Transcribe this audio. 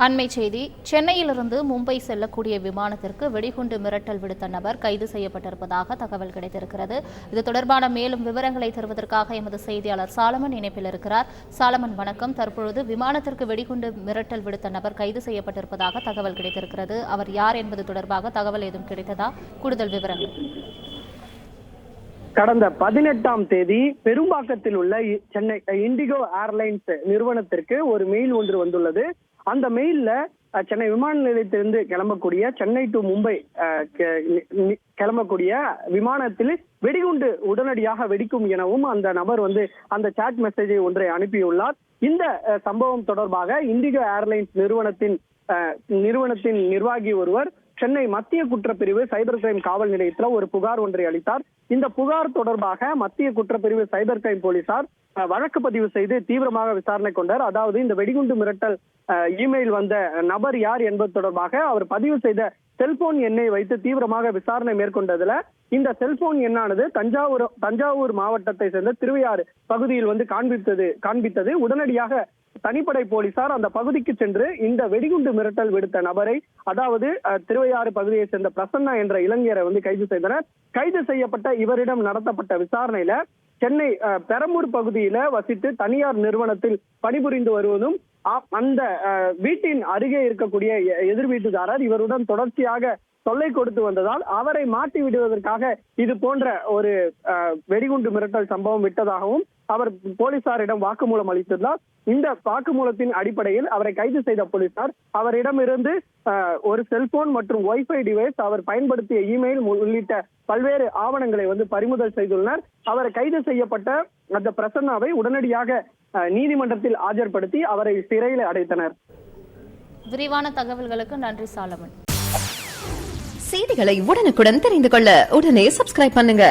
அண்மை செய்தி. சென்னையிலிருந்து மும்பை செல்லக்கூடிய விமானத்திற்கு வெடிகுண்டு மிரட்டல் விடுத்த நபர் கைது செய்யப்பட்டிருப்பதாக தகவல் கிடைத்திருக்கிறது. இது தொடர்பான மேலும் விவரங்களை தருவதற்காக எமது செய்தியாளர் சாலமன் இணைப்பில் இருக்கிறார். சாலமன், வணக்கம். தற்பொழுது விமானத்திற்கு வெடிகுண்டு மிரட்டல் விடுத்த நபர் கைது செய்யப்பட்டிருப்பதாக தகவல் கிடைத்திருக்கிறது. அவர் யார் என்பது தொடர்பாக தகவல் ஏதும் கிடைத்ததா? கூடுதல் விவரங்கள். கடந்த 18ஆம் தேதி பெரும்பாக்கத்தில் உள்ள சென்னை இண்டிகோ ஏர்லைன்ஸ் நிறுவனத்திற்கு ஒரு மெயில் ஒன்று வந்துள்ளது. அந்த மெயில்ல சென்னை விமான நிலையத்திலிருந்து கிளம்பக்கூடிய சென்னை டு மும்பை கிளம்பக்கூடிய விமானத்தில் வெடிகுண்டு உடனடியாக வெடிக்கும் எனவும் அந்த நபர் அந்த சாட் மெசேஜை ஒன்றை அனுப்பியுள்ளார். இந்த சம்பவம் தொடர்பாக இண்டிகோ ஏர்லைன்ஸ் நிறுவனத்தின் நிர்வாகி ஒருவர் சென்னை மத்திய குற்றப்பிரிவு சைபர் கிரைம் காவல் நிலையத்தில் ஒரு புகார் ஒன்றை அளித்தார். இந்த புகார் தொடர்பாக மத்திய குற்றப்பிரிவு சைபர் கிரைம் போலீசார் வழக்கு பதிவு செய்து தீவிரமாக விசாரணை கொண்டார். அதாவது இந்த வெடிகுண்டு மிரட்டல் இமெயில் வந்த நபர் யார் என்பது தொடர்பாக அவர் பதிவு செய்த செல்போன் எண்ணை வைத்து தீவிரமாக விசாரணை மேற்கொண்டதுல இந்த செல்போன் எண்ணானது தஞ்சாவூர் மாவட்டத்தை சேர்ந்த திருவையாறு பகுதியில் காண்பித்தது. உடனடியாக தனிப்படை போலீசார் அந்த பகுதிக்கு சென்று இந்த வெடிகுண்டு மிரட்டல் விடுத்த நபரை, அதாவது திருவையாறு பகுதியை சேர்ந்த பிரசன்னா என்ற இளைஞரை கைது செய்தனர். கைது செய்யப்பட்ட இவரிடம் நடத்தப்பட்ட விசாரணையில சென்னை பெரம்பூர் பகுதியில வசித்து தனியார் நிறுவனத்தில் பணிபுரிந்து வருவதும், அந்த வீட்டின் அருகே இருக்கக்கூடிய எதிர் வீட்டுக்காரர் இவருடன் தொடர்ச்சியாக தொல்லை கொடுத்து வந்ததால் அவரை மாட்டி விடுவதற்காக இது போன்ற ஒரு வெடிகுண்டு மிரட்டல் சம்பவம் விட்டதாகவும் அவர் போலீசாரிடம் வாக்குமூலம் அளித்துள்ளார். இந்த வாக்குமூலத்தின் அடிப்படையில் அவரை கைது செய்த போலீசார் அவரிடமிருந்து ஒரு செல்போன் மற்றும் வைஃபை டிவைஸ், அவர் பயன்படுத்திய இமெயில் உள்ளிட்ட பல்வேறு ஆவணங்களை பறிமுதல் செய்துள்ளனர். அவர் கைது செய்யப்பட்ட அந்த பிரசன்னாவை உடனடியாக நீதிமன்றத்தில் ஆஜர்படுத்தி அவரை சிறையில் அடைத்தனர். விரிவான தகவல்களுக்கு நன்றி சாலமன். செய்திகளை உடனுக்குடன் தெரிந்து கொள்ள உடனே சப்ஸ்கிரைப் பண்ணுங்க.